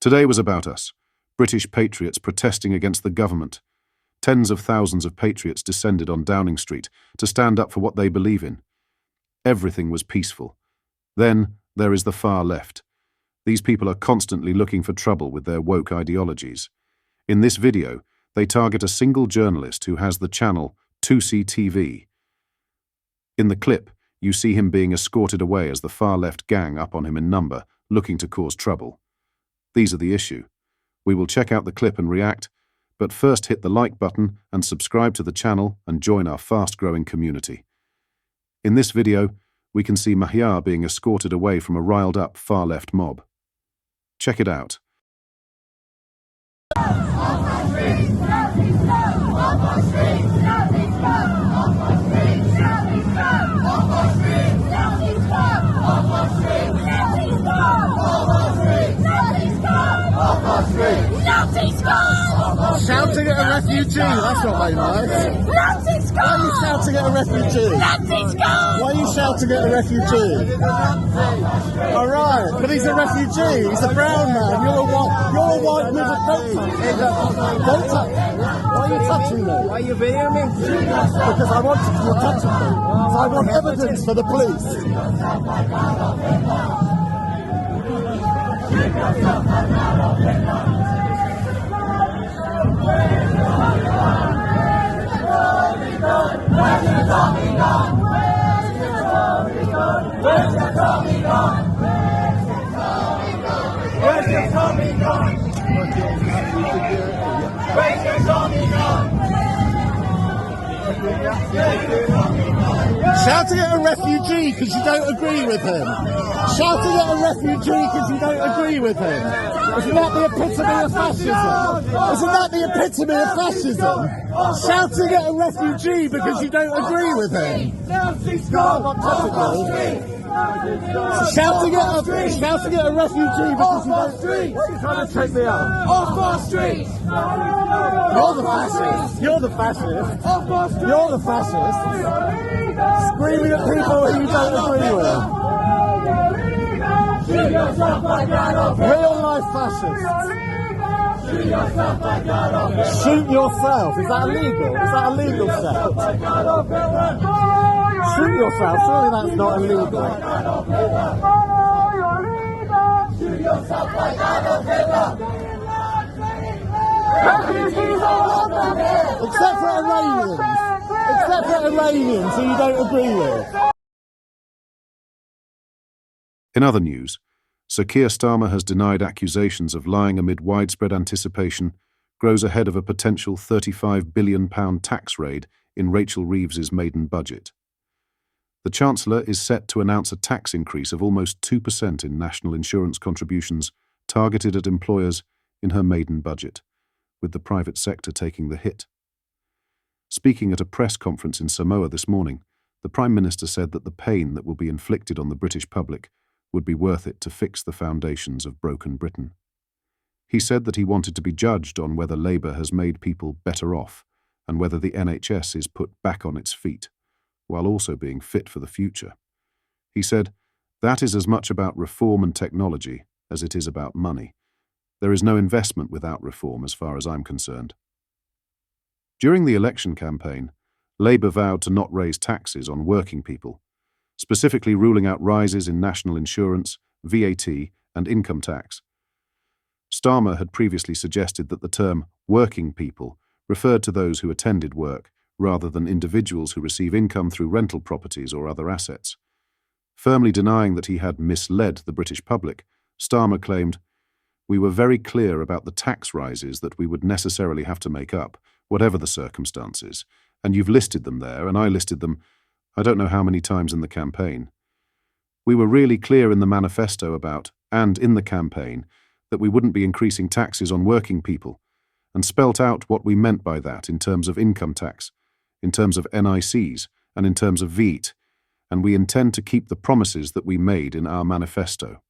Today was about us, British patriots protesting against the government. Tens of thousands of patriots descended on Downing Street to stand up for what they believe in. Everything was peaceful. Then there is the far left. These people are constantly looking for trouble with their woke ideologies. In this video, they target a single journalist who has the channel Tousi TV. In the clip, you see him being escorted away as the far left gang up on him in number, looking to cause trouble. These are the issue. We will check out the clip and react, but first hit the like button and subscribe to the channel and join our fast-growing community. In this video, we can see Mahyar being escorted away from a riled-up far-left mob. Check it out. Shouting at a refugee, that's not very nice. Why are you shouting at a refugee? Why are you shouting at a refugee? Alright, but he's a refugee, he's a brown man, you're a white with a don't touch me. Why are you touching me? Why are you videoing me? Because I want you to touch me. So I want evidence for the police. Shouting at a refugee because you don't agree with him. Shouting at a refugee because you don't agree with him. Isn't that the epitome of fascism? Isn't that the epitome of fascism? Shouting at a refugee because you don't agree with him. Not touching me. Shouting at a refugee because you don't agree. You're trying to take me out. Off our streets! You're the fascist. You're the fascist. You're the fascist. Screaming at people who you don't agree with. Real life fascists. Shoot yourself. Is that illegal? Is that a legal step? Shoot yourself. Surely that's not illegal. Shoot yourself like Adolf Hitler. Except for Iranians. Except for Iranians who you don't agree with. In other news, Sir Keir Starmer has denied accusations of lying amid widespread anticipation, grows ahead of a potential £35 billion tax raid in Rachel Reeves's maiden budget. The Chancellor is set to announce a tax increase of almost 2% in national insurance contributions targeted at employers in her maiden budget, with the private sector taking the hit. Speaking at a press conference in Samoa this morning, the Prime Minister said that the pain that will be inflicted on the British public would be worth it to fix the foundations of broken Britain. He said that he wanted to be judged on whether Labour has made people better off and whether the NHS is put back on its feet, while also being fit for the future. He said, "That is as much about reform and technology as it is about money. There is no investment without reform as far as I'm concerned." During the election campaign, Labour vowed to not raise taxes on working people, specifically ruling out rises in national insurance, VAT, and income tax. Starmer had previously suggested that the term working people referred to those who attended work rather than individuals who receive income through rental properties or other assets. Firmly denying that he had misled the British public, Starmer claimed, "We were very clear about the tax rises that we would necessarily have to make up, whatever the circumstances, and you've listed them there, and I listed them I don't know how many times in the campaign. We were really clear in the manifesto about, and in the campaign, that we wouldn't be increasing taxes on working people, and spelt out what we meant by that in terms of income tax, in terms of NICs, and in terms of VAT, and we intend to keep the promises that we made in our manifesto."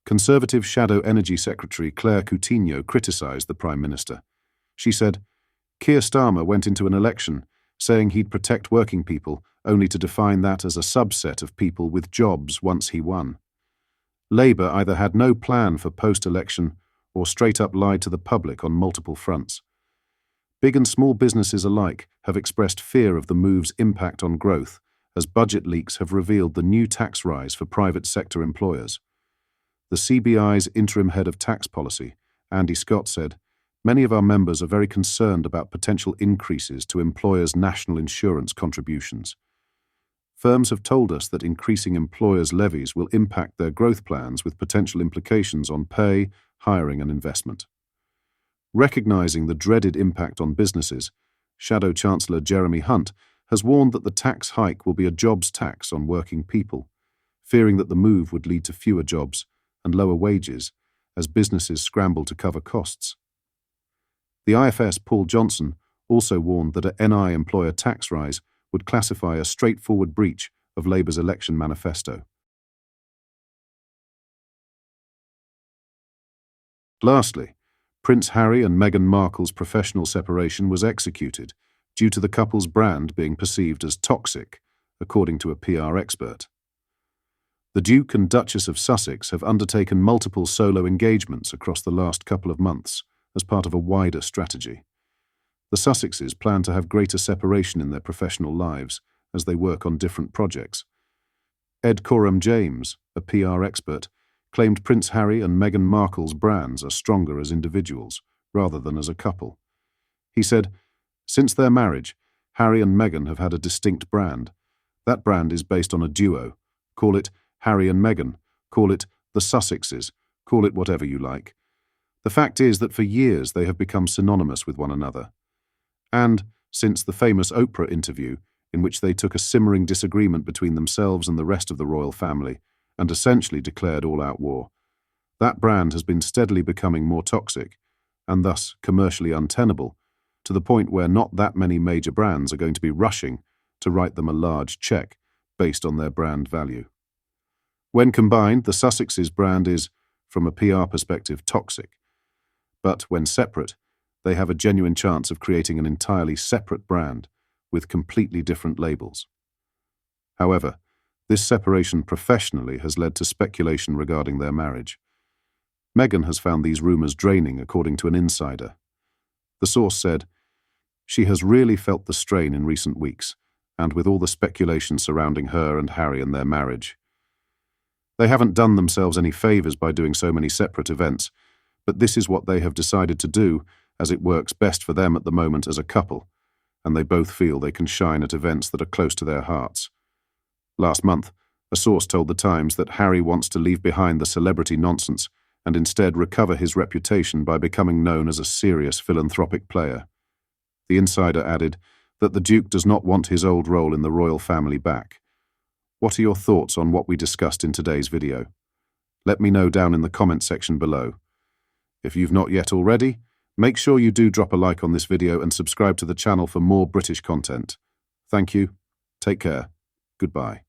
Conservative Shadow Energy Secretary Claire Coutinho criticised the Prime Minister. She said, "Keir Starmer went into an election saying he'd protect working people, only to define that as a subset of people with jobs once he won. Labour either had no plan for post-election or straight up lied to the public on multiple fronts. Big and small businesses alike have expressed fear of the move's impact on growth, as budget leaks have revealed the new tax rise for private sector employers. The CBI's interim head of tax policy, Andy Scott, said, "Many of our members are very concerned about potential increases to employers' national insurance contributions. Firms have told us that increasing employers' levies will impact their growth plans with potential implications on pay, hiring and investment." Recognizing the dreaded impact on businesses, Shadow Chancellor Jeremy Hunt has warned that the tax hike will be a jobs tax on working people, fearing that the move would lead to fewer jobs and lower wages as businesses scramble to cover costs. The IFS Paul Johnson also warned that an NI employer tax rise would classify a straightforward breach of Labour's election manifesto. Lastly, Prince Harry and Meghan Markle's professional separation was executed due to the couple's brand being perceived as toxic, according to a PR expert. The Duke and Duchess of Sussex have undertaken multiple solo engagements across the last couple of months as part of a wider strategy. The Sussexes plan to have greater separation in their professional lives as they work on different projects. Ed Coram James, a PR expert, claimed Prince Harry and Meghan Markle's brands are stronger as individuals, rather than as a couple. He said, "Since their marriage, Harry and Meghan have had a distinct brand. That brand is based on a duo. Call it Harry and Meghan, call it the Sussexes, call it whatever you like. The fact is that for years they have become synonymous with one another. And, since the famous Oprah interview, in which they took a simmering disagreement between themselves and the rest of the royal family, and essentially declared all-out war, that brand has been steadily becoming more toxic, and thus commercially untenable, to the point where not that many major brands are going to be rushing to write them a large check based on their brand value. When combined, the Sussexes' brand is, from a PR perspective, toxic. But when separate, they have a genuine chance of creating an entirely separate brand with completely different labels. However, this separation professionally has led to speculation regarding their marriage. Meghan has found these rumours draining, according to an insider. The source said, "She has really felt the strain in recent weeks, and with all the speculation surrounding her and Harry and their marriage. They haven't done themselves any favours by doing so many separate events, but this is what they have decided to do, as it works best for them at the moment as a couple, and they both feel they can shine at events that are close to their hearts." Last month, a source told The Times that Harry wants to leave behind the celebrity nonsense and instead recover his reputation by becoming known as a serious philanthropic player. The insider added that the Duke does not want his old role in the royal family back. What are your thoughts on what we discussed in today's video? Let me know down in the comment section below. If you've not yet already, make sure you do drop a like on this video and subscribe to the channel for more British content. Thank you. Take care. Goodbye.